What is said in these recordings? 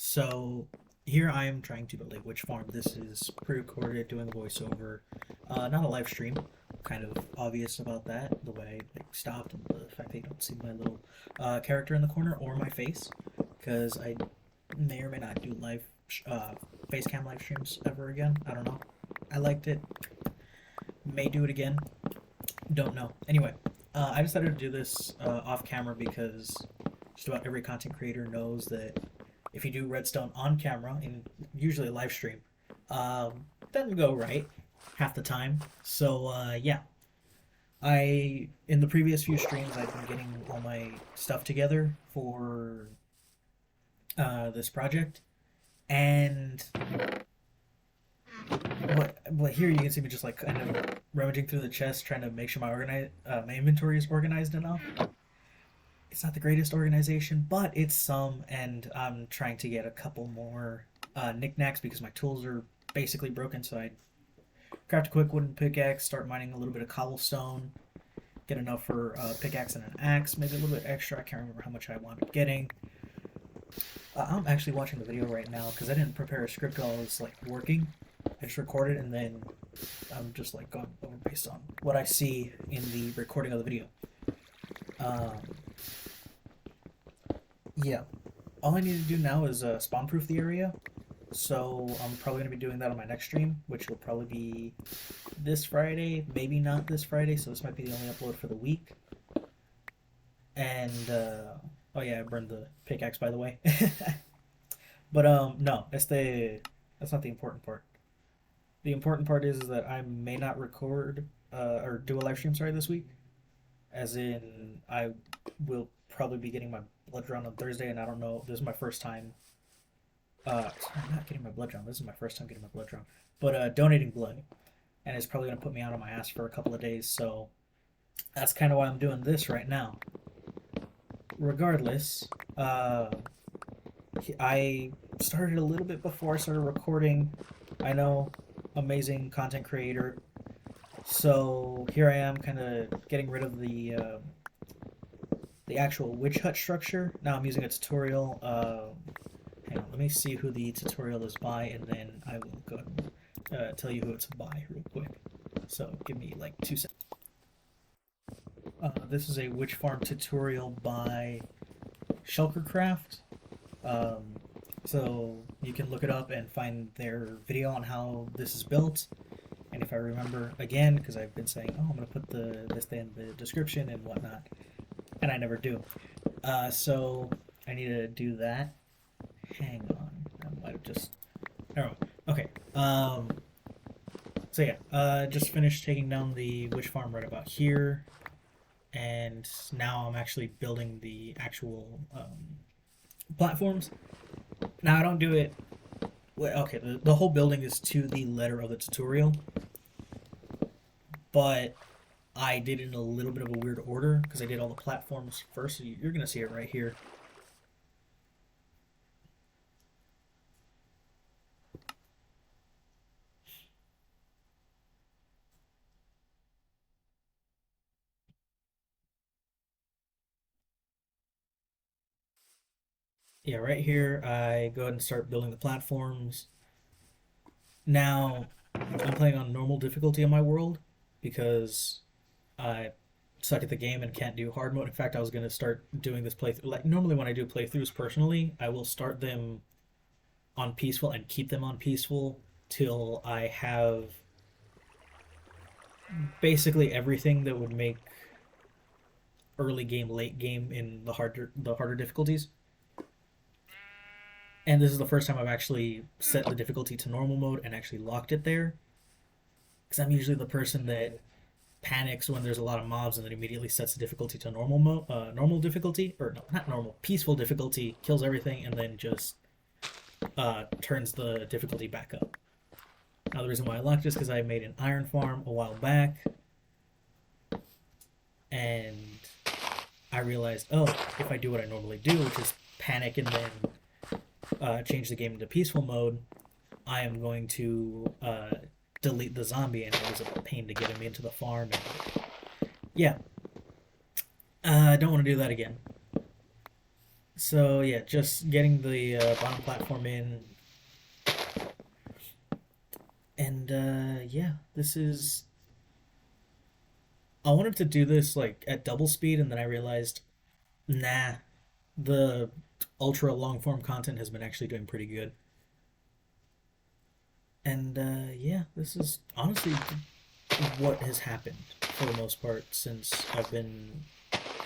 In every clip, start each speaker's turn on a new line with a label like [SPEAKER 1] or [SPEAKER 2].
[SPEAKER 1] So here I am trying to build a witch farm. This is pre-recorded, doing a voiceover, not a live stream. Kind of obvious about that, the way I stopped and the fact that you don't see my little character in the corner or my face, because I may or may not do live face cam live streams ever again. I don't know. I liked it. May do it again. Don't know. Anyway, I decided to do this off camera because just about every content creator knows that if you do redstone on camera, and usually a live stream, doesn't go right half the time. So yeah, I in the previous few streams I've been getting all my stuff together for this project, and what here you can see me just like kind of rummaging through the chest, trying to make sure my inventory is organized enough. It's not the greatest organization, but it's some, and I'm trying to get a couple more knickknacks because my tools are basically broken. So I craft a quick wooden pickaxe, start mining a little bit of cobblestone, get enough for a pickaxe and an axe, maybe a little bit extra. I can't remember how much I wound up getting. I'm actually watching the video right now because I didn't prepare a script while I was like working. I just recorded and then I'm just like going over based on what I see in the recording of the video. Um, yeah, all I need to do now is spawn proof the area. So I'm probably gonna be doing that on my next stream, which will probably be this Friday, maybe not this Friday. So this might be the only upload for the week. And oh yeah, I burned the pickaxe by the way. But no, that's not the important part. The important part is that I may not record or do a live stream, sorry, this week. As in, I will probably be getting my blood drawn on Thursday, and I don't know. This is my first time. Sorry, I'm not getting my blood drawn. This is my first time getting my blood drawn. But donating blood, and it's probably gonna put me out on my ass for a couple of days. So that's kind of why I'm doing this right now. Regardless, I started a little bit before I started recording. I know, amazing content creator. So here I am, kind of getting rid of the actual witch hut structure. Now I'm using a tutorial. Hang on, let me see who the tutorial is by, and then I will go and tell you who it's by real quick. So give me like 2 seconds. This is a witch farm tutorial by Shulkercraft. Um, so you can look it up and find their video on how this is built. And if I remember again, because I've been saying, oh, I'm gonna put this in the description and whatnot, and I never do. So I need to do that. Hang on, I might have just. Oh, okay. So yeah, just finished taking down the witch farm right about here, and now I'm actually building the actual platforms. Now I don't do it. Well, okay, the whole building is to the letter of the tutorial, but I did it in a little bit of a weird order because I did all the platforms first. So you're gonna see it right here. Yeah, right here I go ahead and start building the platforms. Now I'm playing on normal difficulty on my world because I suck at the game and can't do hard mode. In fact, I was gonna start doing this playthrough. Like normally when I do playthroughs personally, I will start them on peaceful and keep them on peaceful till I have basically everything that would make early game, late game in the harder difficulties. And this is the first time I've actually set the difficulty to normal mode and actually locked it there. Because I'm usually the person that panics when there's a lot of mobs and then immediately sets the difficulty to normal difficulty, or no, not normal, peaceful difficulty, kills everything, and then just turns the difficulty back up. Now the reason why I locked it is because I made an iron farm a while back, and I realized, oh, if I do what I normally do, which is panic and then change the game into peaceful mode, I am going to delete the zombie, and it was a pain to get him into the farm. And yeah, I don't want to do that again. So yeah, just getting the bottom platform in, and yeah, this is. I wanted to do this like at double speed, and then I realized, nah, the ultra long form content has been actually doing pretty good. And yeah, this is honestly what has happened for the most part since I've been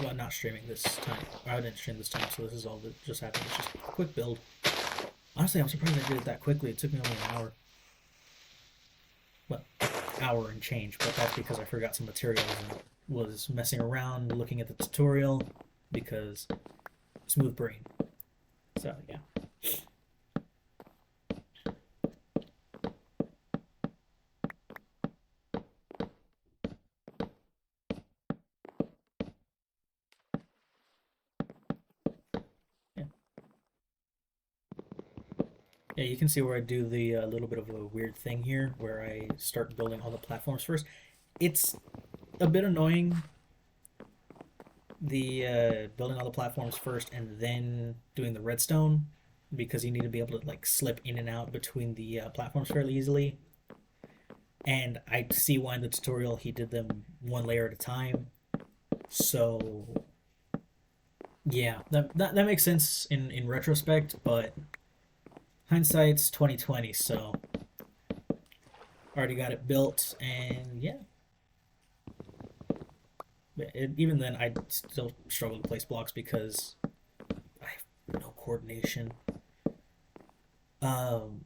[SPEAKER 1] well, not streaming this time. I didn't stream this time, so this is all that just happened. It's just a quick build. Honestly, I'm surprised I did it that quickly. It took me only an hour. Well, hour and change, but that's because I forgot some materials and was messing around looking at the tutorial because smooth brain. So yeah. Yeah. Yeah, you can see where I do the little bit of a weird thing here where I start building all the platforms first. It's a bit annoying the building all the platforms first and then doing the redstone because you need to be able to like slip in and out between the platforms fairly easily. And I see why in the tutorial he did them one layer at a time. So yeah, that makes sense in retrospect, but hindsight's 2020. So already got it built, and yeah, even then I still struggle to place blocks because I have no coordination. Um,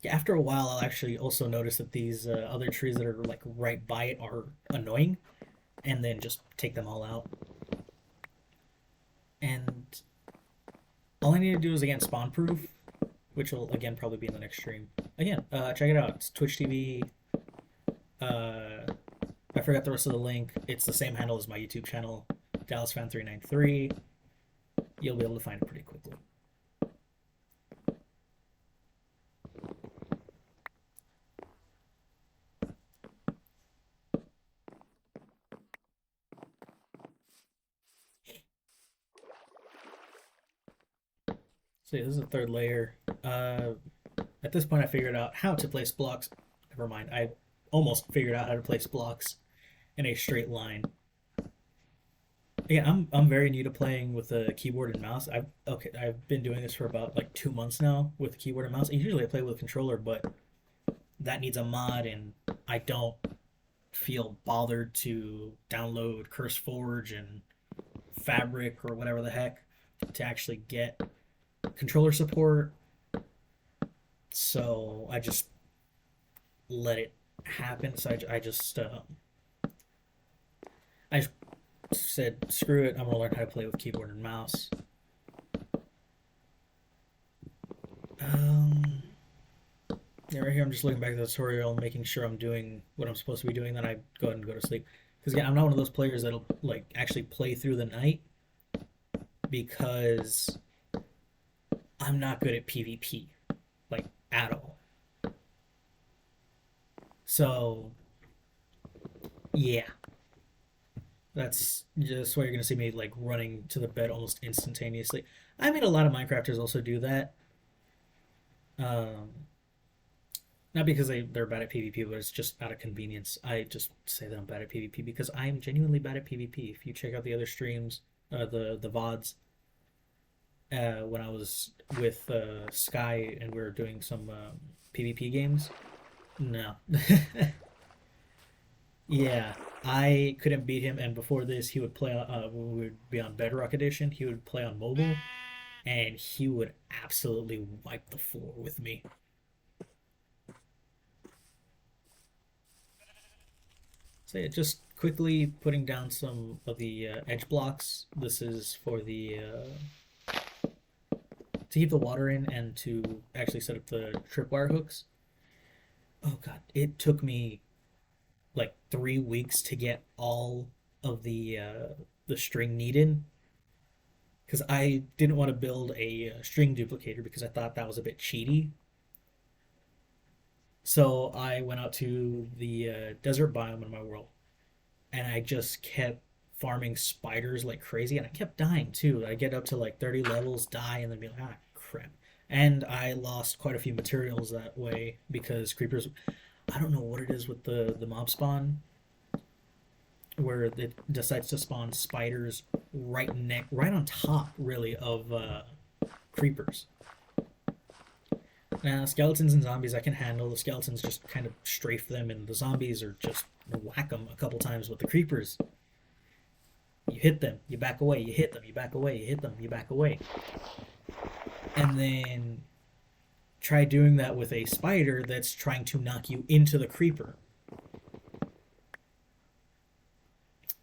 [SPEAKER 1] After a while, I'll actually also notice that these other trees that are like right by it are annoying, and then just take them all out. And all I need to do is again spawn proof, which will again probably be in the next stream. Again, check it out. It's Twitch TV. Uh, I forgot the rest of the link. It's the same handle as my YouTube channel, DallasFan393. You'll be able to find it pretty quickly. So yeah, this is the third layer. At this point, I figured out how to place blocks. Never mind. I almost figured out how to place blocks in a straight line. Again, I'm very new to playing with a keyboard and mouse. I've been doing this for about like 2 months now with keyboard and mouse. And usually I play with a controller, but that needs a mod, and I don't feel bothered to download CurseForge and Fabric or whatever the heck to actually get controller support. So I just let it happen. So I just said, screw it. I'm gonna learn how to play with keyboard and mouse. Um, yeah, right here I'm just looking back at the tutorial, making sure I'm doing what I'm supposed to be doing. Then I go ahead and go to sleep. Because again, I'm not one of those players that'll like actually play through the night because I'm not good at PvP, like at all. So yeah, that's just why you're gonna see me like running to the bed almost instantaneously. I mean, a lot of Minecrafters also do that. Um, Not because they're bad at PvP, but it's just out of convenience. I just say that I'm bad at PvP because I'm genuinely bad at PvP. If you check out the other streams, the VODs, when I was with Sky and we were doing some PvP games, no. Yeah, I couldn't beat him. And before this, he would play when we would be on Bedrock Edition. He would play on mobile, and he would absolutely wipe the floor with me. So yeah, just quickly putting down some of the edge blocks. This is for the to keep the water in and to actually set up the tripwire hooks. Oh god, it took me like 3 weeks to get all of the string needed because I didn't want to build a string duplicator because I thought that was a bit cheaty. So I went out to the desert biome in my world, and I just kept farming spiders like crazy, and I kept dying too. I get up to like 30 levels, die, and then be like, ah, crap. And I lost quite a few materials that way because creepers. I don't know what it is with the mob spawn where it decides to spawn spiders right on top, really, of creepers. Now, skeletons and zombies I can handle. The skeletons just kind of strafe them, and the zombies are just whack them a couple times. With the creepers, you hit them, you back away, you hit them, you back away, you hit them, you back away. And then try doing that with a spider that's trying to knock you into the creeper.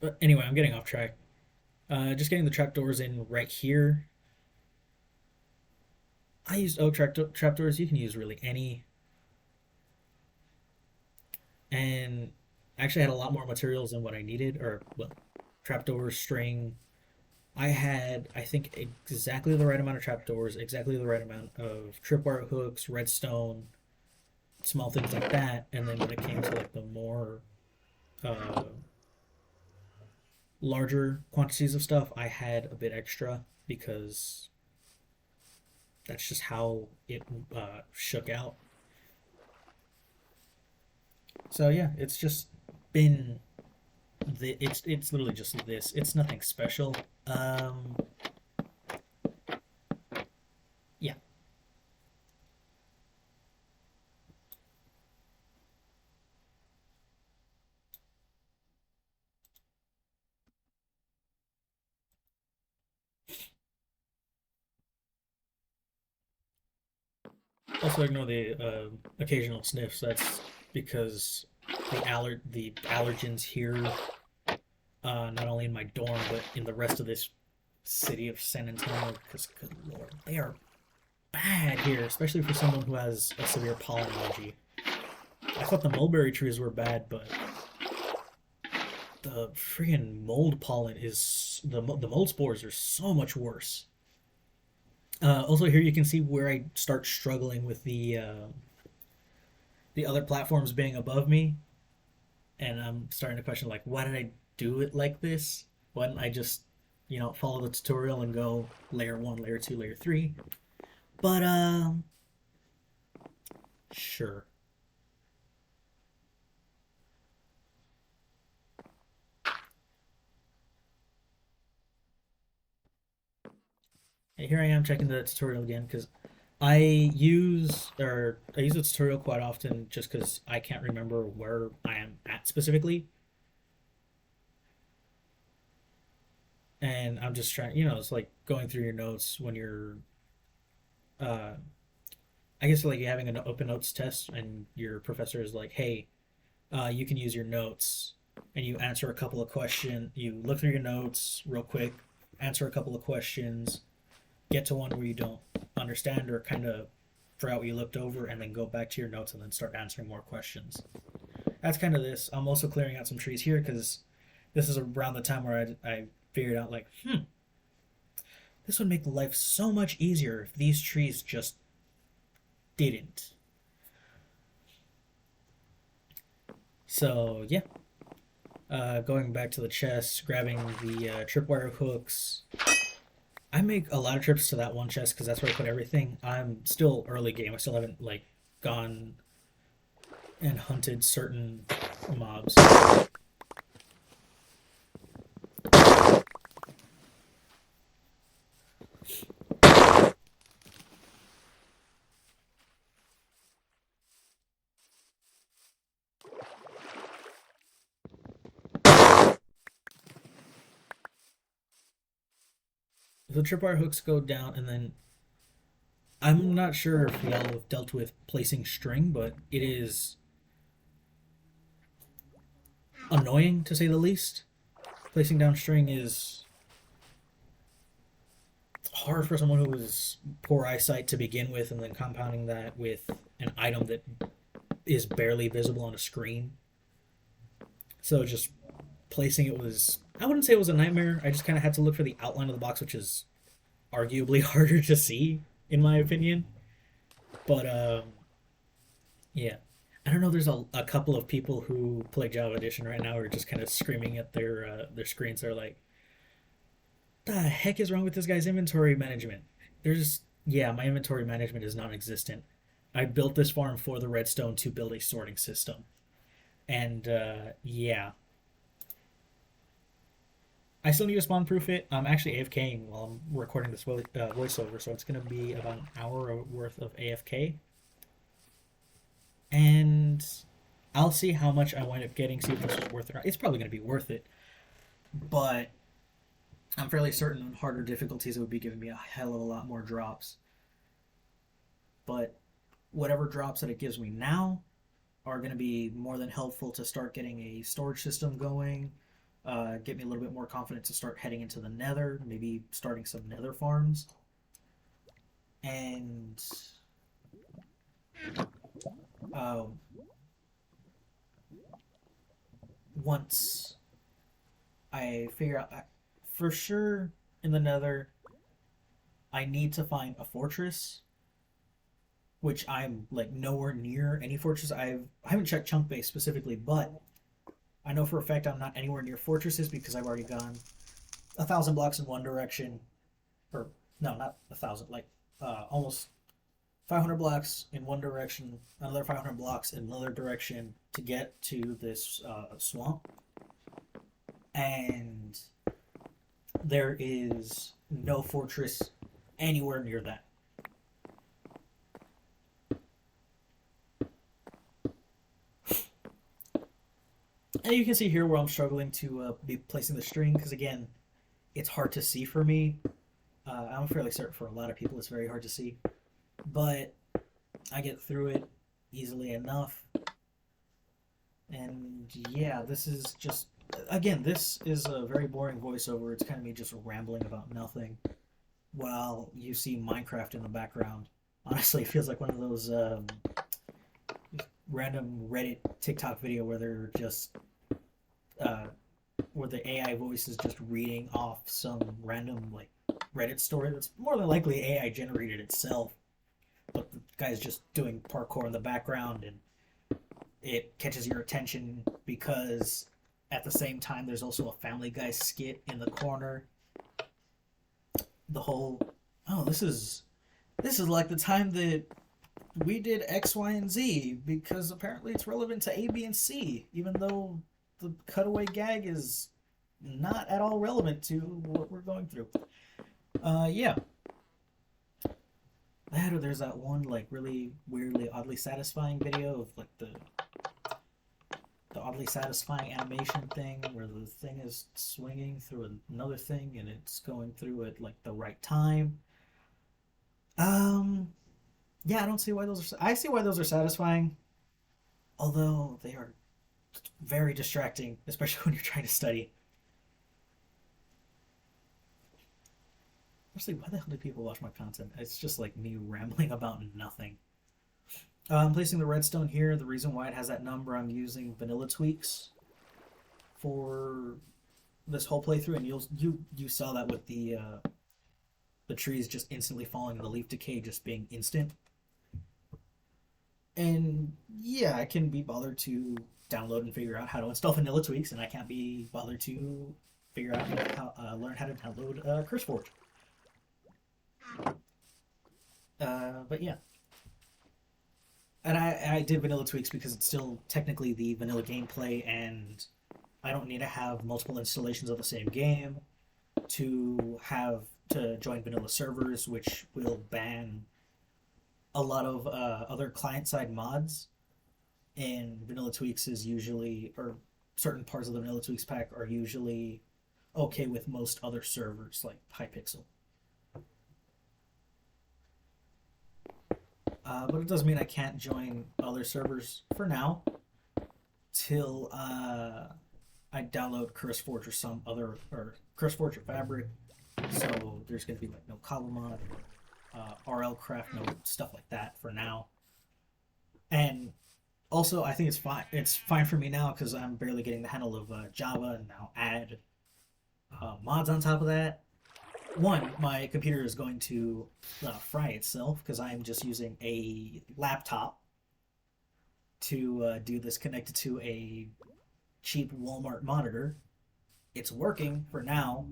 [SPEAKER 1] But anyway, I'm getting off track. Just getting the trapdoors in right here. I used oak trapdoors. You can use really any. And I actually had a lot more materials than what I needed. Or, well, trapdoors, string. I had, I think, exactly the right amount of trapdoors, exactly the right amount of tripwire hooks, redstone, small things like that. And then when it came to like the more uh, larger quantities of stuff, I had a bit extra because that's just how it shook out. So yeah, it's just been it's literally just this. It's nothing special. Yeah. Also ignore the occasional sniffs. That's because the allergens here, not only in my dorm but in the rest of this city of San Antonio. Because good lord, they are bad here, especially for someone who has a severe pollen allergy. I thought the mulberry trees were bad, but the freaking mold pollen is the mold spores are so much worse. Also, here you can see where I start struggling with the other platforms being above me, and I'm starting to question like, why did I do it like this? Why didn't I just, follow the tutorial and go layer one, layer two, layer three? But sure. And here I am checking the tutorial again because I use the tutorial quite often just because I can't remember where I am at specifically, and I'm just trying. It's like going through your notes when you're, uh, I guess like you're having an open notes test, and your professor is like, "Hey, you can use your notes," and you answer a couple of questions. You look through your notes real quick, answer a couple of questions, get to one where you don't understand or kind of forgot what you looked over, and then go back to your notes and then start answering more questions. That's kind of this. I'm also clearing out some trees here because this is around the time where I figured out like, this would make life so much easier if these trees just didn't. So yeah, going back to the chest, grabbing the tripwire hooks. I make a lot of trips to that one chest because that's where I put everything. I'm still early game. I still haven't like gone and hunted certain mobs. The tripwire hooks go down, and then I'm not sure if y'all have dealt with placing string, but it is annoying to say the least. Placing down string is hard for someone who has poor eyesight to begin with, and then compounding that with an item that is barely visible on a screen. So just placing it was, I wouldn't say it was a nightmare. I just kind of had to look for the outline of the box, which is arguably harder to see, in my opinion. But yeah, I don't know. There's a couple of people who play Java Edition right now who are just kind of screaming at their screens. They're like, "The heck is wrong with this guy's inventory management?" There's yeah, my inventory management is non-existent. I built this farm for the redstone to build a sorting system, and yeah, I still need to spawn proof it. I'm actually AFKing while I'm recording this voiceover, so it's gonna be about an hour worth of AFK, and I'll see how much I wind up getting. See if this is worth it. It's probably gonna be worth it, but I'm fairly certain on harder difficulties it would be giving me a hell of a lot more drops. But whatever drops that it gives me now are going to be more than helpful to start getting a storage system going, get me a little bit more confident to start heading into the nether, maybe starting some nether farms. And um, once I figure out, for sure in the nether, I need to find a fortress, which I'm like nowhere near any fortress. I haven't checked chunk base specifically, but I know for a fact I'm not anywhere near fortresses because I've already gone 1,000 blocks in one direction, or no, not 1,000, like almost 500 blocks in one direction, another 500 blocks in another direction to get to this swamp, and there is no fortress anywhere near that. And you can see here where I'm struggling to be placing the string because again, it's hard to see for me. I'm fairly certain for a lot of people it's very hard to see, but I get through it easily enough. And yeah, this is just again, this is a very boring voiceover. It's kind of me just rambling about nothing while you see Minecraft in the background. Honestly, it feels like one of those random Reddit TikTok video where they're just uh, where the AI voice is just reading off some random like Reddit story that's more than likely AI generated itself, but the guy's just doing parkour in the background and it catches your attention because at the same time there's also a Family Guy skit in the corner. The whole this is like the time that we did X, Y, and Z because apparently it's relevant to A, B, and C, even though the cutaway gag is not at all relevant to what we're going through. Yeah. That or there's that one like really weirdly oddly satisfying video of like the oddly satisfying animation thing where the thing is swinging through another thing and it's going through at like the right time. Um, yeah, I don't see why those are. I see why those are satisfying, although they are very distracting, especially when you're trying to study. Honestly, why the hell do people watch my content? It's just like me rambling about nothing. I'm placing the redstone here. The reason why it has that number, I'm using vanilla tweaks for this whole playthrough, and you saw that with the trees just instantly falling and the leaf decay just being instant. And yeah, I can be bothered to download and figure out how to install vanilla tweaks, and I can't be bothered to figure out how learn how to download CurseForge. But yeah, and I did vanilla tweaks because it's still technically the vanilla gameplay, and I don't need to have multiple installations of the same game to join vanilla servers, which will ban a lot of other client-side mods. And vanilla tweaks is usually, or certain parts of the vanilla tweaks pack are usually okay with most other servers like Hypixel. But it doesn't mean I can't join other servers for now till I download CurseForge or some other, or CurseForge or Fabric. So there's going to be like no cobble mod, RLcraft, no stuff like that for now. And also, I think it's fine. It's fine for me now because I'm barely getting the handle of Java, and now add mods on top of that. One, my computer is going to fry itself because I'm just using a laptop. to do this connected to a cheap Walmart monitor. It's working for now,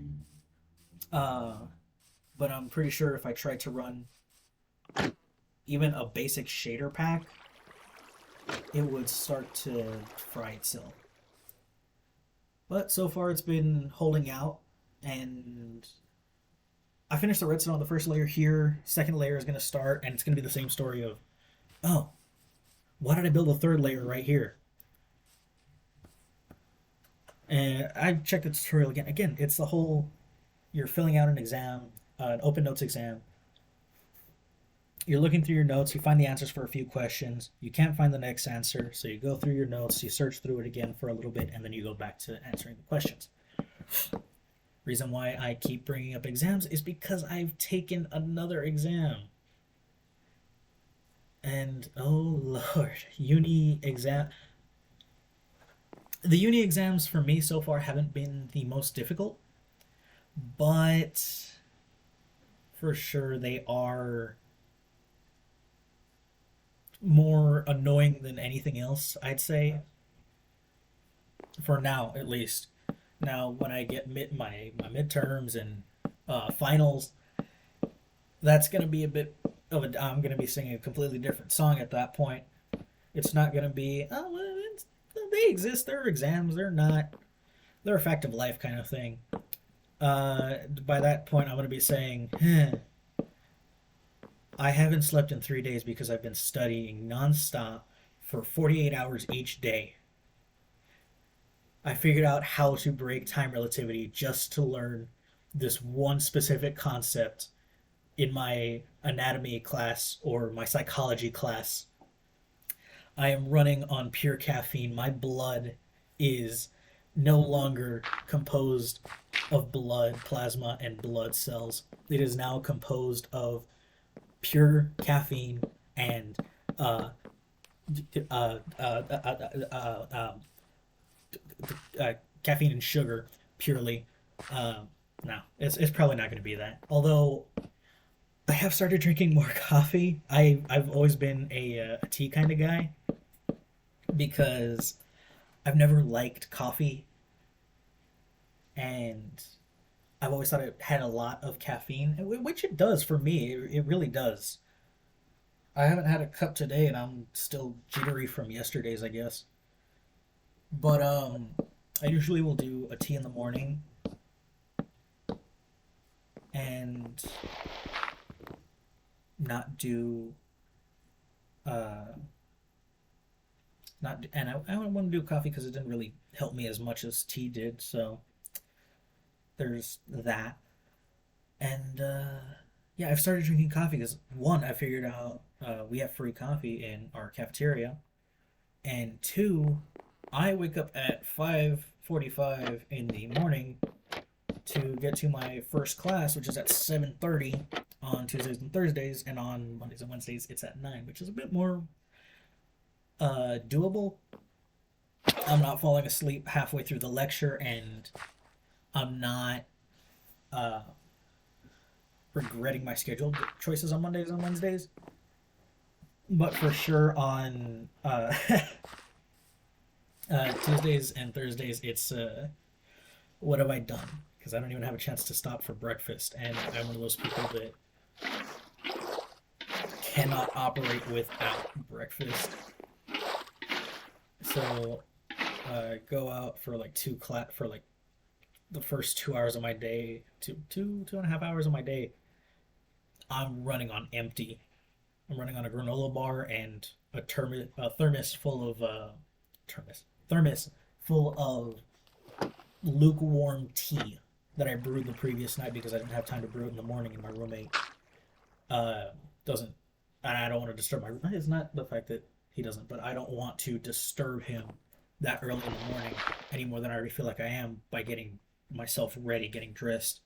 [SPEAKER 1] uh, but I'm pretty sure if I try to run even a basic shader pack, it would start to fry itself. But so far it's been holding out, and I finished the redstone on the first layer here. Second layer is going to start, and it's going to be the same story of, oh, why did I build a third layer right here? And I checked the tutorial again. Again, it's the whole, you're filling out an exam, an open notes exam. You're looking through your notes, you find the answers for a few questions, you can't find the next answer, so you go through your notes, you search through it again for a little bit, and then you go back to answering the questions. Reason why I keep bringing up exams is because I've taken another exam. And oh lord, uni exam. The uni exams for me so far haven't been the most difficult, but for sure they are more annoying than anything else, I'd say. For now, at least. Now, when I get my midterms and finals, that's going to be a bit of a. I'm going to be singing a completely different song at that point. It's not going to be, oh, well, they exist, they're exams, they're not. They're a fact of life kind of thing. By that point, I'm going to be saying, I haven't slept in 3 days because I've been studying nonstop for 48 hours each day. I figured out how to break time relativity just to learn this one specific concept in my anatomy class or my psychology class. I am running on pure caffeine. My blood is no longer composed of blood, plasma, and blood cells. It is now composed of pure caffeine and uh, uh, uh, uh, uh, caffeine and sugar purely. No, it's probably not going to be that. Although I have started drinking more coffee. I've always been a tea kind of guy because I've never liked coffee, and I've always thought it had a lot of caffeine, which it does for me. It really does. I haven't had a cup today, and I'm still jittery from yesterday's, I guess. But I usually will do a tea in the morning, and not do not and I don't want to do coffee because it didn't really help me as much as tea did. So there's that, and yeah, I've started drinking coffee because one, I figured out we have free coffee in our cafeteria, and two, I wake up at 5:45 in the morning to get to my first class, which is at 7:30 on Tuesdays and Thursdays, and on Mondays and Wednesdays it's at 9, which is a bit more doable. I'm not falling asleep halfway through the lecture, and I'm not uh, regretting my schedule choices on Mondays and Wednesdays. But for sure on Tuesdays and Thursdays, it's what have I done? Because I don't even have a chance to stop for breakfast, and I'm one of those people that cannot operate without breakfast. So go out for like for like the first 2 hours of my day, two and a half hours of my day. I'm running on empty. I'm running on a granola bar and a thermos full of thermos full of lukewarm tea that I brewed the previous night because I didn't have time to brew it in the morning, and my roommate doesn't, and I don't want to disturb my roommate. It's not the fact that he doesn't, but I don't want to disturb him that early in the morning any more than I already feel like I am by getting myself ready, getting dressed.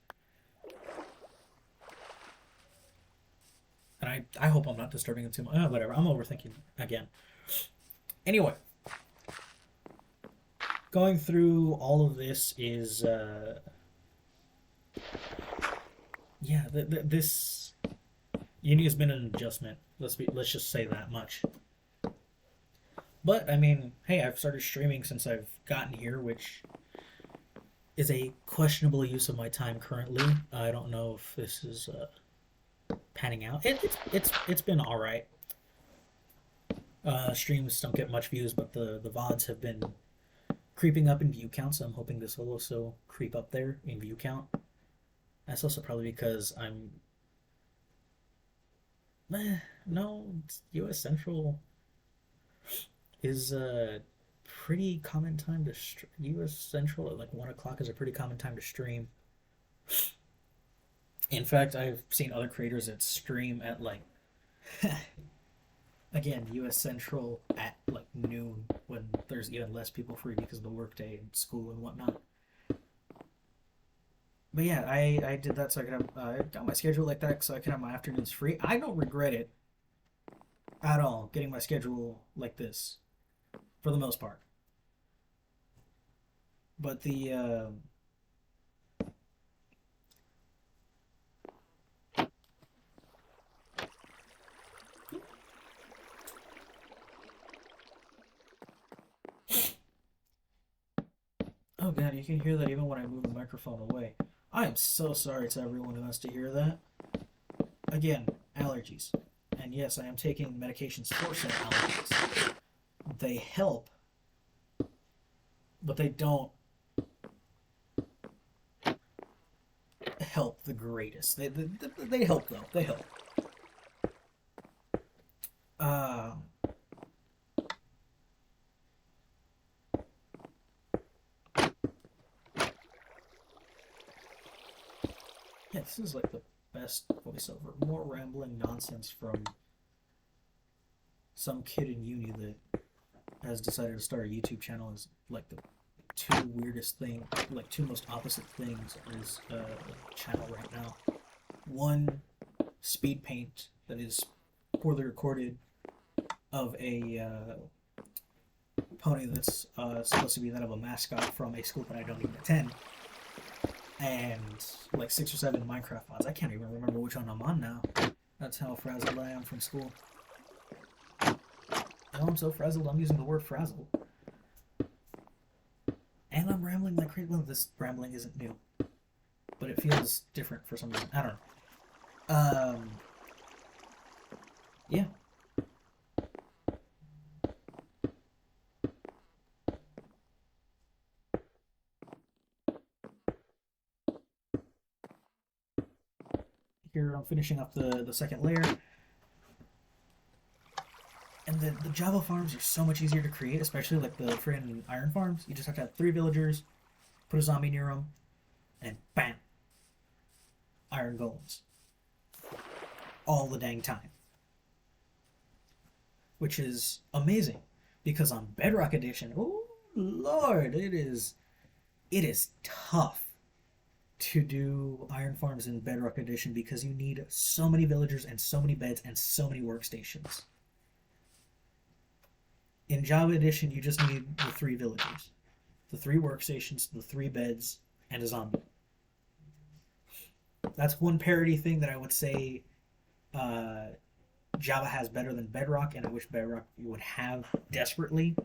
[SPEAKER 1] And I hope I'm not disturbing him too much. Whatever, I'm overthinking again. Anyway, going through all of this is yeah, this uni has been an adjustment. Let's just say that much. But I mean, hey, I've started streaming since I've gotten here, which is a questionable use of my time currently. I don't know if this is panning out. It's been all right. Streams don't get much views, but the VODs have been creeping up in view count, so I'm hoping this will also creep up there in view count. That's also probably because I'm. No, U.S. Central is a pretty common time to U.S. Central at like 1 o'clock is a pretty common time to stream. In fact, I've seen other creators that stream at like again U.S. Central at like noon when there's even less people free because of the workday and school and whatnot. But yeah, I did that so I could have I got my schedule like that so I could have my afternoons free. I don't regret it at all getting my schedule like this for the most part. But the oh god, you can hear that even when I move the microphone away. I am so sorry to everyone who has to hear that. Again, allergies. And yes, I am taking medications for said allergies. They help, but they don't help the greatest. They help though. They help. Uh, yeah, this is like the best voiceover. More rambling nonsense from some kid in uni that has decided to start a YouTube channel is like the two weirdest thing, like two most opposite things is channel right now. One, speed paint that is poorly recorded of a pony that's supposed to be that of a mascot from a school that I don't even attend, and like 6 or 7 Minecraft mods. I can't even remember which one I'm on now. That's how frazzled I am from school. Oh, I'm so frazzled, I'm using the word frazzled. And I'm rambling like crazy. Well, this rambling isn't new, but it feels different for some reason. I don't know. Yeah. Here I'm finishing up the second layer. And the Java farms are so much easier to create, especially like the friggin' iron farms. You just have to have 3 villagers, put a zombie near them, and bam, iron golems. All the dang time. Which is amazing. Because on Bedrock Edition, oh lord, it is tough to do iron farms in Bedrock Edition because you need so many villagers and so many beds and so many workstations. In Java Edition, you just need the 3 villagers, the 3 workstations, the 3 beds, and a zombie. That's one parity thing that I would say uh, Java has better than Bedrock, and I wish Bedrock would have desperately.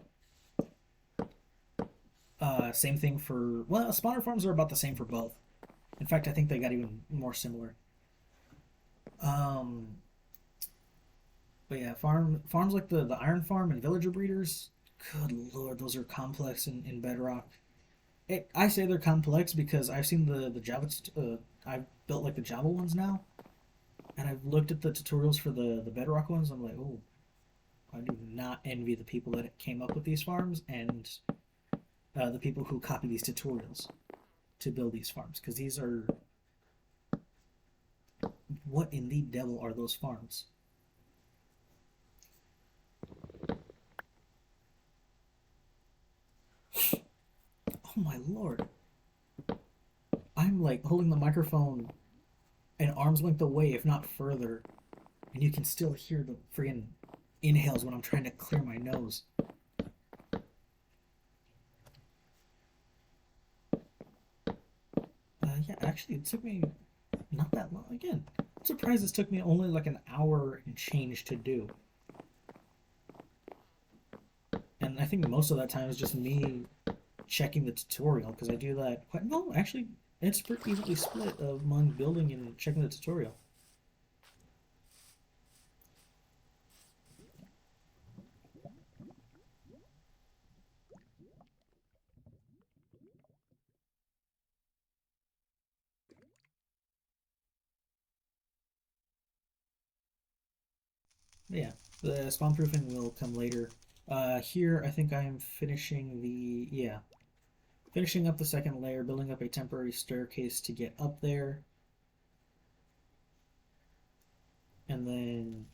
[SPEAKER 1] Same thing for well, spawner farms are about the same for both. In fact, I think they got even more similar. Um, but yeah, farms like the iron farm and villager breeders. Good lord, those are complex in Bedrock. I say they're complex because I've seen the Java. I've built like the Java ones now, and I've looked at the tutorials for the Bedrock ones. I'm like, oh, I do not envy the people that came up with these farms and the people who copy these tutorials to build these farms because these are what in the devil are those farms? Oh my lord! I'm like holding the microphone an arm's length away, if not further, and you can still hear the friggin' inhales when I'm trying to clear my nose. Yeah, actually, it took me not that long. Again, I'm surprised this took me only like an hour and change to do. And I think most of that time is just me checking the tutorial because I do that quite. No, actually, it's pretty evenly split among building and checking the tutorial. Yeah, the spawn proofing will come later. Here, I think I am finishing the yeah, finishing up the second layer, building up a temporary staircase to get up there, and then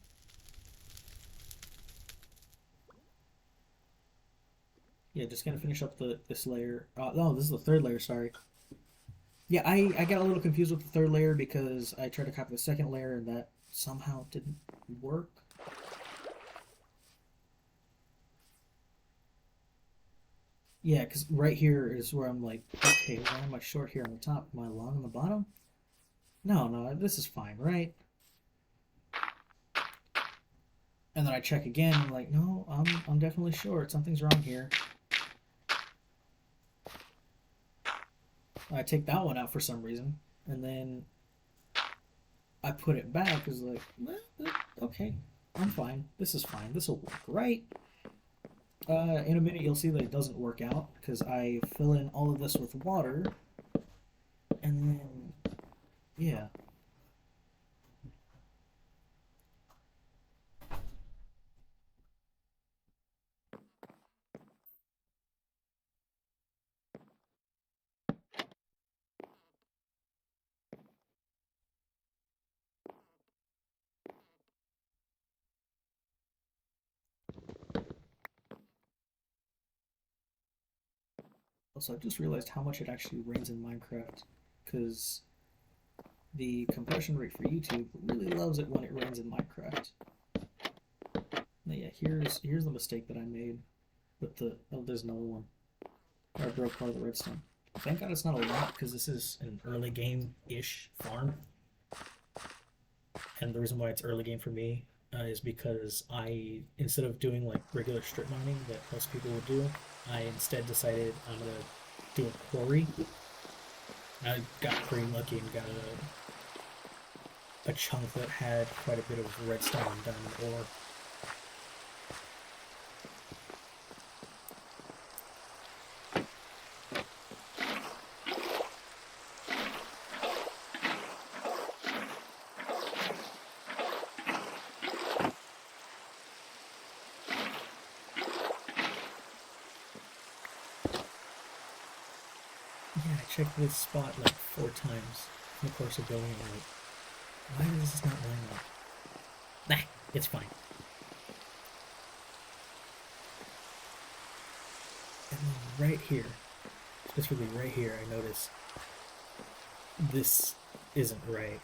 [SPEAKER 1] yeah, just gonna finish up the this layer. No, this is the third layer. Sorry. Yeah, I got a little confused with the third layer because I tried to copy the second layer and that somehow didn't work. Yeah, because right here is where I'm like, okay, why am I short here on the top? Am I long on the bottom? No, no, this is fine, right? And then I check again, and I'm like, no, I'm definitely short. Something's wrong here. I take that one out for some reason, and then I put it back. Is like, okay, I'm fine. This is fine. This will work, right? In a minute, you'll see that it doesn't work out because I fill in all of this with water, and then yeah. Also, I just realized how much it actually rains in Minecraft because the compression rate for YouTube really loves it when it rains in Minecraft. Now, yeah, here's the mistake that I made with the there's another one. Where I broke part of the redstone. Thank God it's not a lot because this is an early game ish farm, and the reason why it's early game for me is because I instead of doing like regular strip mining that most people would do, I instead decided I'm gonna do a quarry. I got pretty lucky and got a chunk that had quite a bit of redstone and diamond ore. Yeah, I checked this spot like 4 times in the course of building it. Like, why does this not line up? Nah, it's fine. And then right here, specifically right here, I notice this isn't right.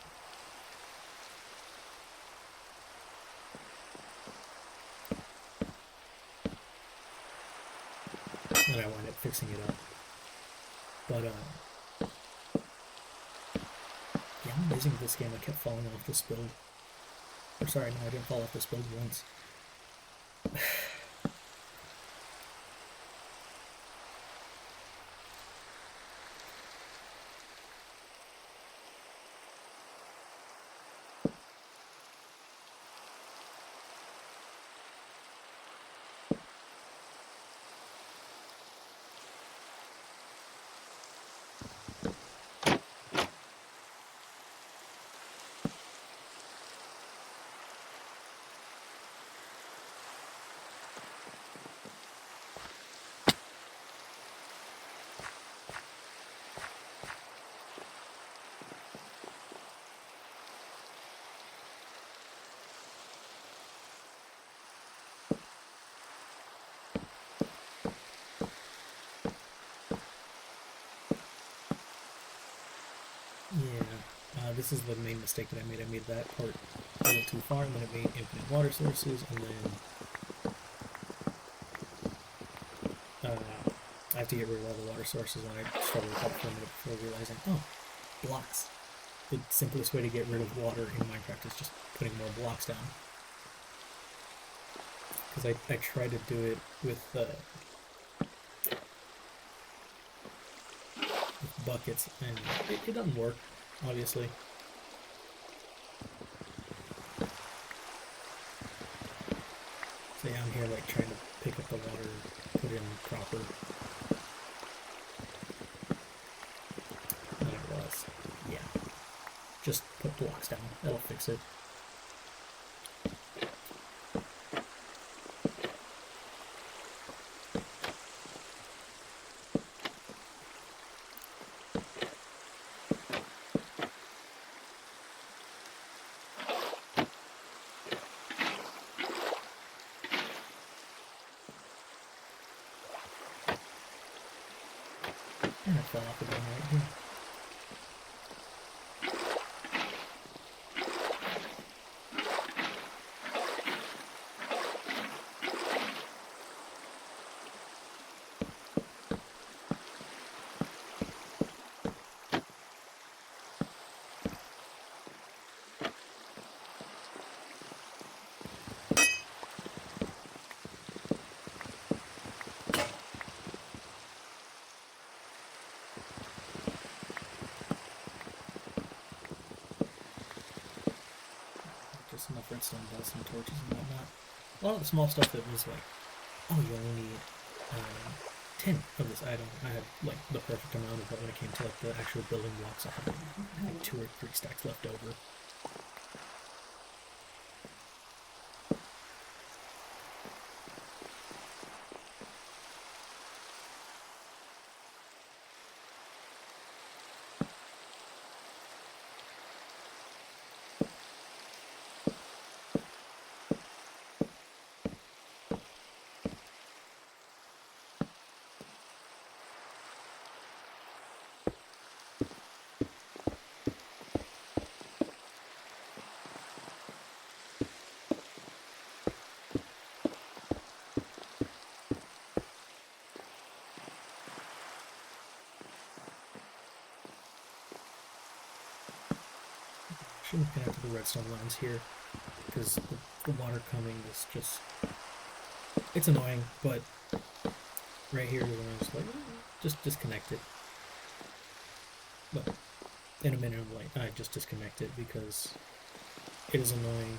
[SPEAKER 1] And I wind up fixing it up. But, yeah, I'm amazing with this game. I kept falling off this build. Or sorry, no, I didn't fall off this build once. Yeah, this is the main mistake that I made. I made that part a little too far, and then it made infinite water sources, and then I have to get rid of all the water sources, and I struggled with that for a minute before realizing, oh, blocks. The simplest way to get rid of water in Minecraft is just putting more blocks down. because I try to do it with buckets, and it doesn't work, obviously. So yeah, I'm here like trying to pick up the water, put it in proper. And I realized, yeah, just put blocks down. That'll fix it. And it fell off again right here. Just enough redstone to build some torches and whatnot. A lot of the small stuff that was like, oh, you only need 10 of this item. I had like the perfect amount of it when it came to like the actual building blocks. I had like 2 or 3 stacks left over. Shouldn't connect to the redstone lines here because the water coming is just, it's annoying, but right here is when I'm just like, just disconnect it. But in a minute I'm like, I just disconnect it because it is annoying.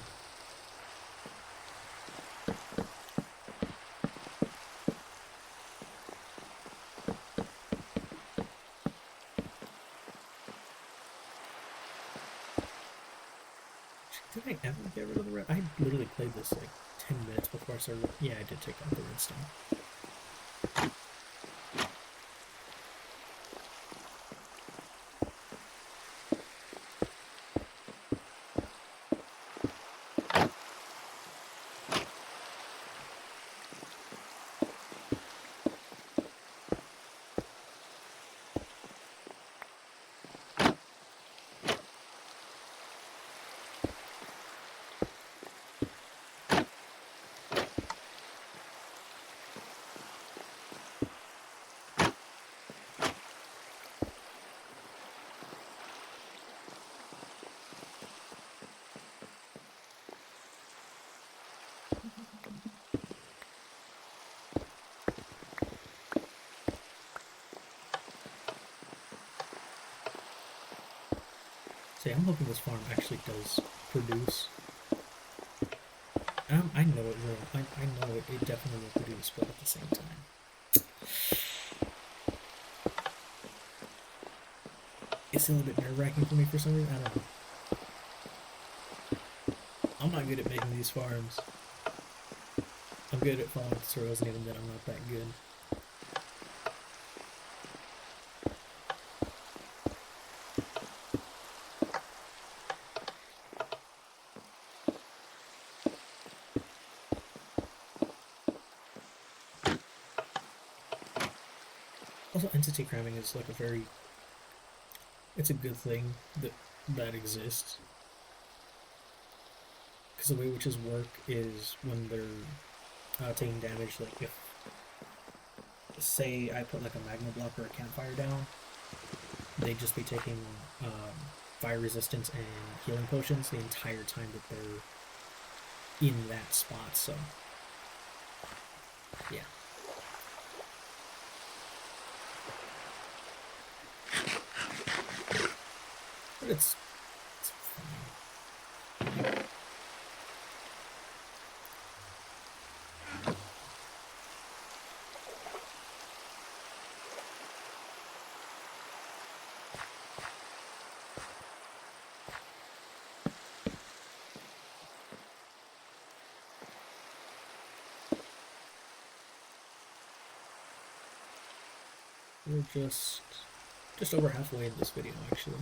[SPEAKER 1] Did I ever get rid of the red? I literally played this like 10 minutes before I started. Yeah, I did take out the redstone. See, I'm hoping this farm actually does produce. I know it will. I know it definitely will produce, but at the same time, it's a little bit nerve-wracking for me for some reason. I don't know. I'm not good at making these farms. I'm good at following tutorials, and even then I'm not that good. Also, entity cramming is like it's a good thing that exists. Because the way witches work is when they're taking damage, like if, say I put like a magma block or a campfire down, they'd just be taking fire resistance and healing potions the entire time that they're in that spot, so Yeah. But it's fine. We're just over halfway in this video, actually.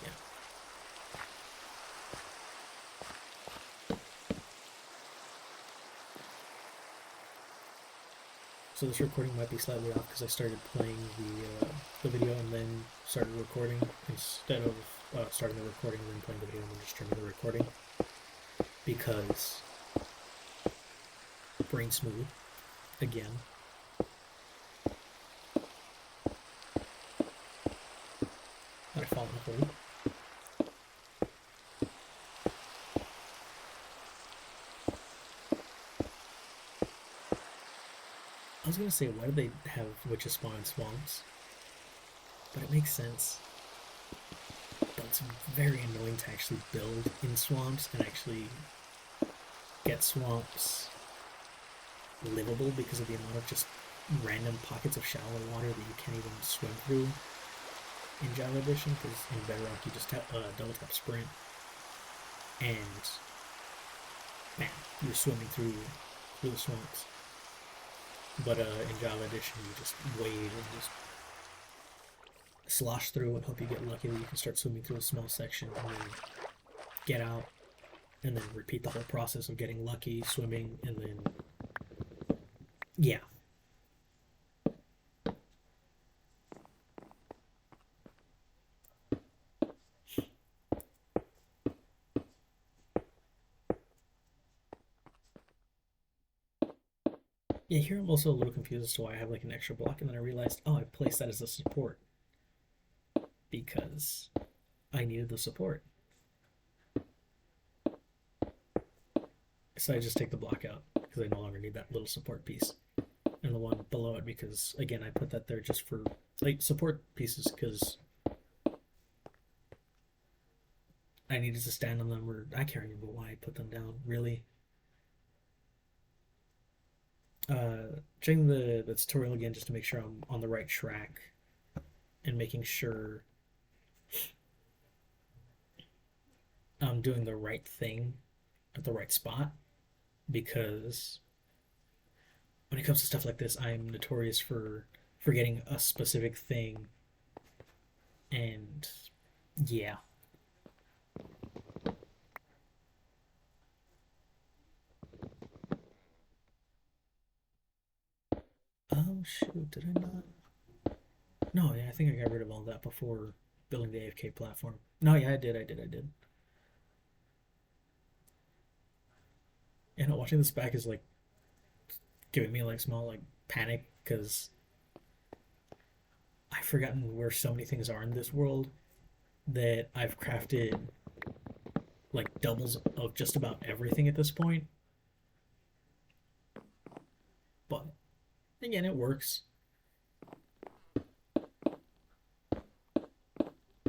[SPEAKER 1] Yeah. So this recording might be slightly off because I started playing the video and then started recording instead of starting the recording and then playing the video and then just turning the recording, because brain smooth again. Might have fallen hold. I was gonna say, why do they have witches spawn in swamps? But it makes sense. But it's very annoying to actually build in swamps and actually get swamps livable because of the amount of just random pockets of shallow water that you can't even swim through in Java Edition, because in Bedrock you just have double tap sprint and man, you're swimming through the swamps. But in Java Edition you just wade and just slosh through and hope you get lucky that you can start swimming through a small section and then get out and then repeat the whole process of getting lucky, swimming, and then yeah. Yeah, here I'm also a little confused as to why I have like an extra block, and then I realized, oh, I placed that as a support because I needed the support. So I just take the block out because I no longer need that little support piece. And the one below it because, again, I put that there just for like support pieces because I needed to stand on them, or I can't remember why I put them down, really. Checking the tutorial again just to make sure I'm on the right track and making sure I'm doing the right thing at the right spot, because when it comes to stuff like this, I'm notorious for forgetting a specific thing, and yeah. Oh shoot, did I not? No, yeah, I think I got rid of all that before building the AFK platform. No, yeah, I did. And watching this back is like giving me like small like panic because I've forgotten where so many things are in this world that I've crafted like doubles of just about everything at this point. But again, it works.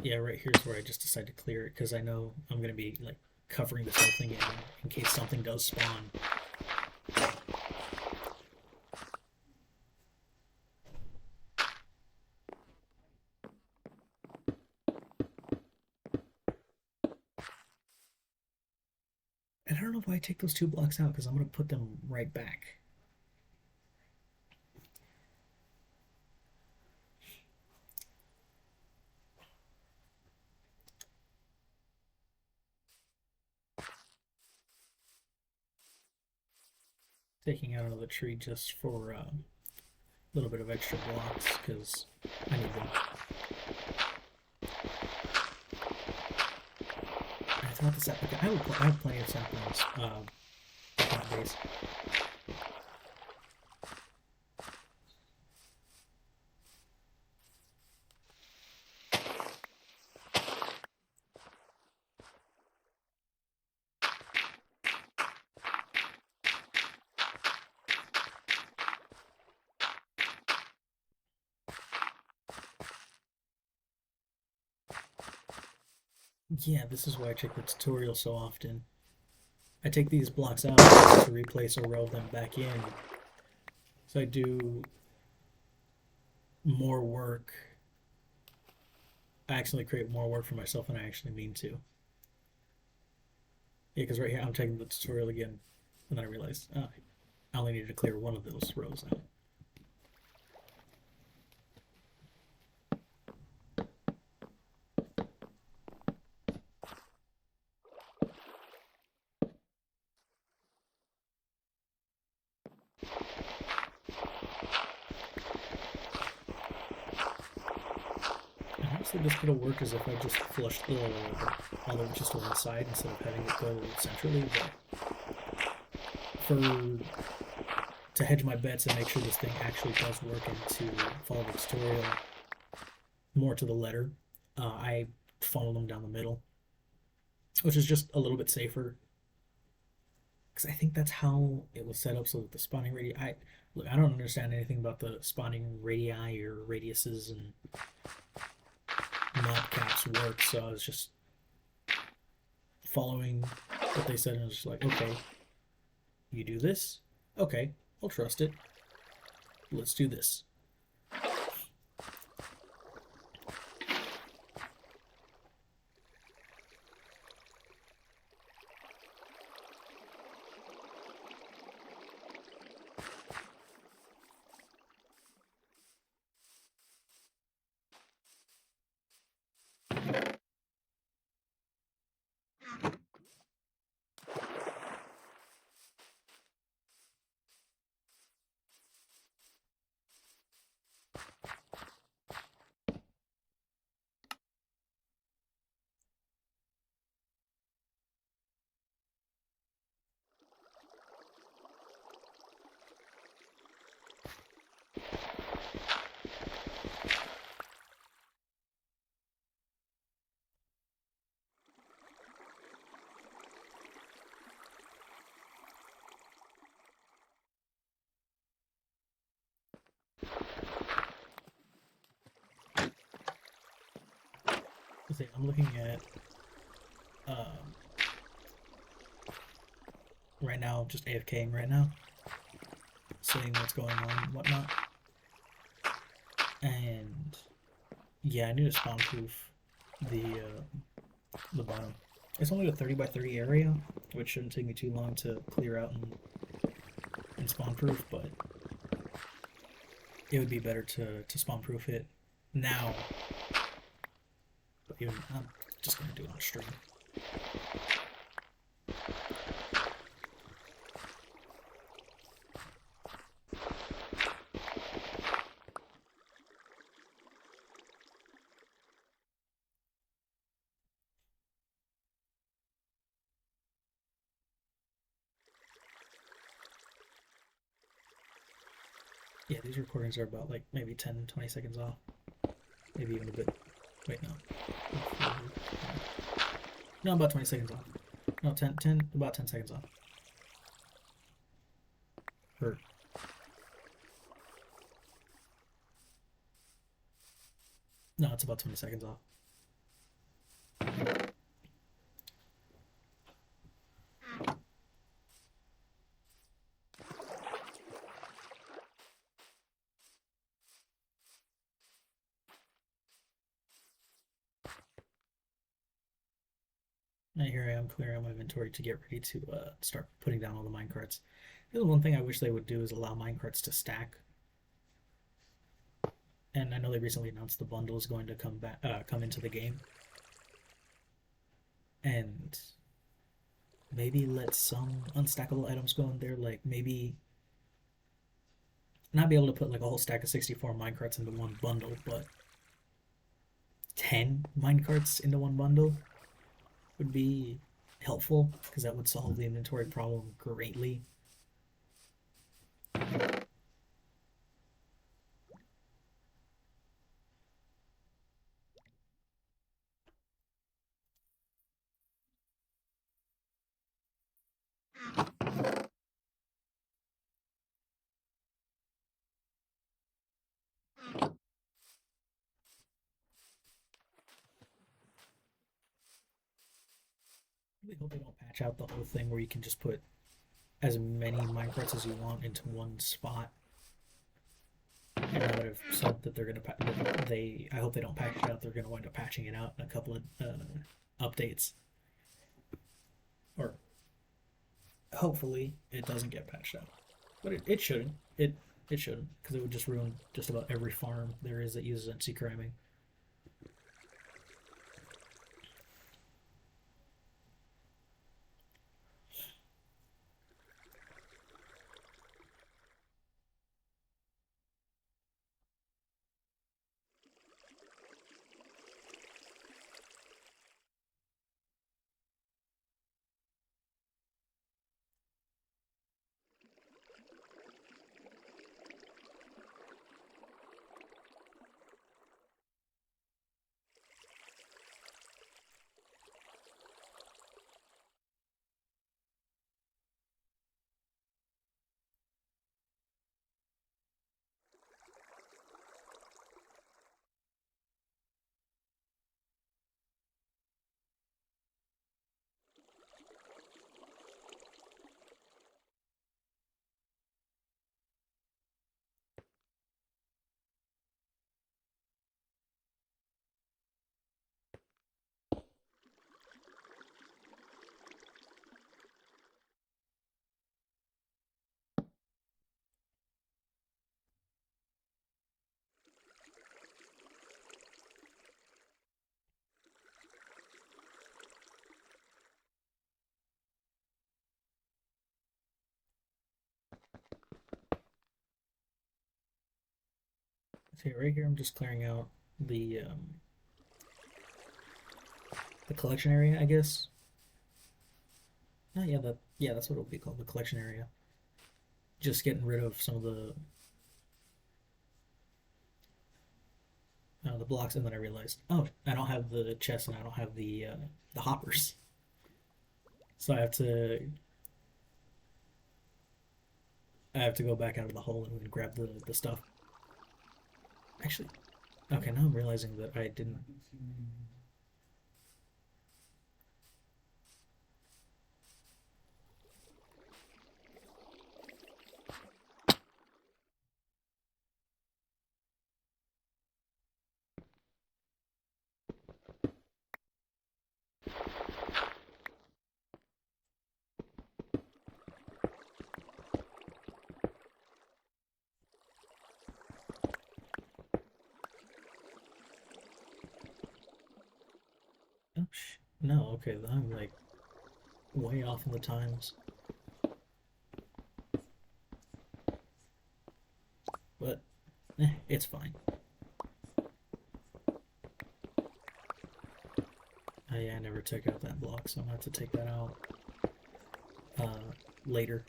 [SPEAKER 1] Yeah, right here's where I just decide to clear it because I know I'm gonna be like covering this whole thing in case something does spawn. And I don't know why I take those 2 blocks out because I'm gonna put them right back. Taking out another tree just for a little bit of extra blocks because I need them. I thought the sapling. I have plenty of saplings. Nowadays. Yeah, this is why I check the tutorial so often. I take these blocks out to replace a row of them back in. So I do more work. I actually create more work for myself than I actually mean to. Yeah, because right here I'm taking the tutorial again, and then I realized I only needed to clear one of those rows out. And honestly, this could have worked as if I just flushed the olive just to one side instead of having it go centrally. But for to hedge my bets and make sure this thing actually does work and to follow the tutorial more to the letter, I funneled them down the middle, which is just a little bit safer because I think that's how it was set up so that the spawning radii. I don't understand anything about the spawning radii or radiuses and mob caps work, so I was just following what they said and I was just like, okay, you do this, okay, I'll trust it. Let's do this. I'm looking at um, right now, just AFKing right now, seeing what's going on and whatnot. And yeah, I need to spawn proof the bottom. It's only a 30 by 30 area, which shouldn't take me too long to clear out and spawn proof, but it would be better to spawn proof it now. But even I'm just gonna do it on stream. Yeah, these recordings are about like maybe 10, 20 seconds off. Maybe even a bit. Wait, no. No, about 20 seconds off. No, 10, about 10 seconds off. Or, no, it's about 20 seconds off. And here I am clearing out my inventory to get ready to start putting down all the minecarts. The one thing I wish they would do is allow minecarts to stack. And I know they recently announced the bundle is going to come into the game, and maybe let some unstackable items go in there. Like maybe not be able to put like a whole stack of 64 minecarts into one bundle, but 10 minecarts into one bundle would be helpful because that would solve the inventory problem greatly. really hope they don't patch out the whole thing where you can just put as many minecarts as you want into one spot. And I would have said that they're gonna they. I hope they don't patch it out. They're gonna wind up patching it out in a couple of updates, or hopefully it doesn't get patched out. But it shouldn't. It shouldn't, because it would just ruin just about every farm there is that uses NC cramming. See, right here, I'm just clearing out the collection area, I guess. Oh, yeah, that's what it would be called, the collection area. Just getting rid of some of the blocks, and then I realized, oh, I don't have the chest and I don't have the hoppers, so I have to go back out of the hole and grab the stuff. Actually, okay, now I'm realizing that I didn't. Oh, no, okay, I'm like way off in the times, but it's fine. I never took out that block, so I'm gonna have to take that out later.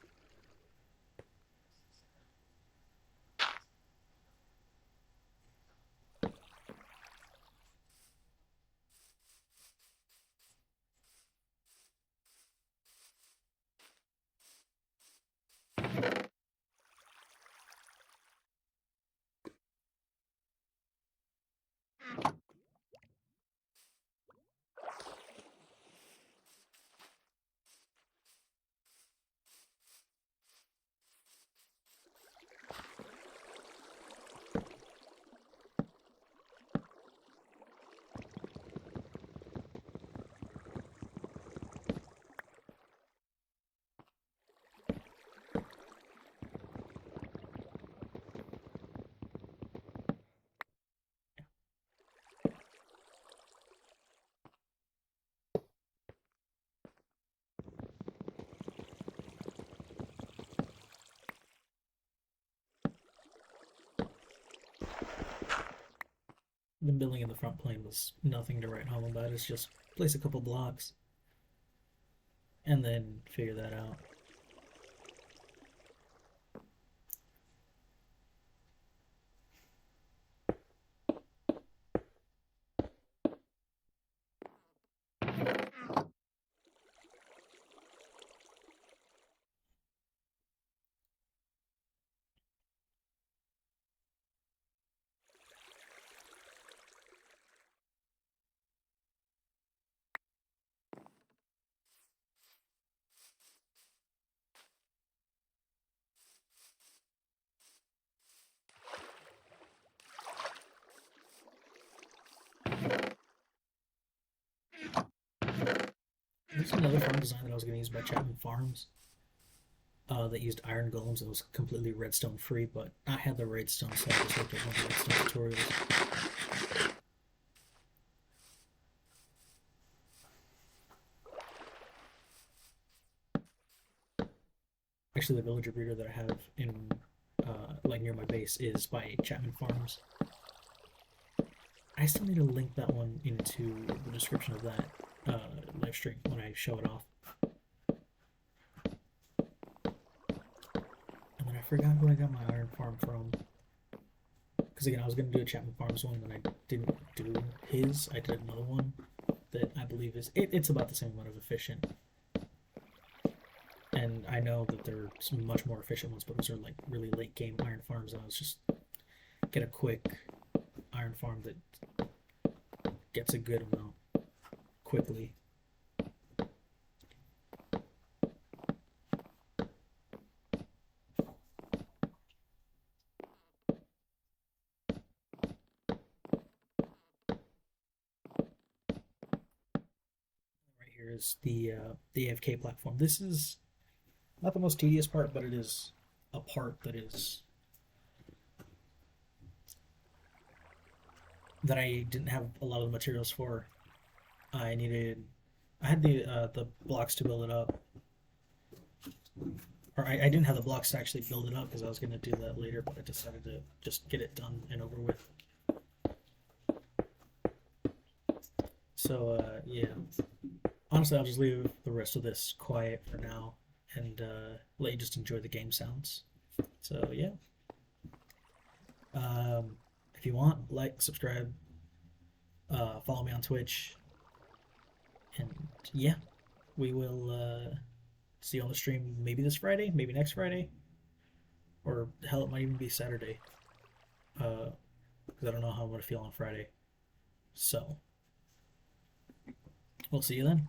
[SPEAKER 1] The building in the front plane was nothing to write home about. It's just place a couple blocks and then figure that out. There's another farm design that I was going to use by Chapman Farms that used iron golems that was completely redstone free, but I had the redstone, so I just looked at one of the redstone tutorials. Actually, the villager breeder that I have in like near my base is by Chapman Farms. I still need to link that one into the description of that live stream when I show it off. And then I forgot who I got my iron farm from. Because again, I was going to do a Chapman Farms one, and I didn't do his. I did another one that I believe is it's about the same amount of efficient. And I know that there are some much more efficient ones, but those are like really late game iron farms, and I was just get a quick iron farm that gets a good amount quickly. Right here is the AFK platform. This is not the most tedious part, but it is a part that I didn't have a lot of the materials for. I had the blocks to build it up, or I didn't have the blocks to actually build it up because I was going to do that later, but I decided to just get it done and over with. So yeah, honestly, I'll just leave the rest of this quiet for now and let you just enjoy the game sounds. So yeah, if you want, like, subscribe, follow me on Twitch, and yeah, we will see you on the stream maybe this Friday, maybe next Friday, or hell, it might even be Saturday. Because I don't know how I'm gonna feel on Friday. So we'll see you then.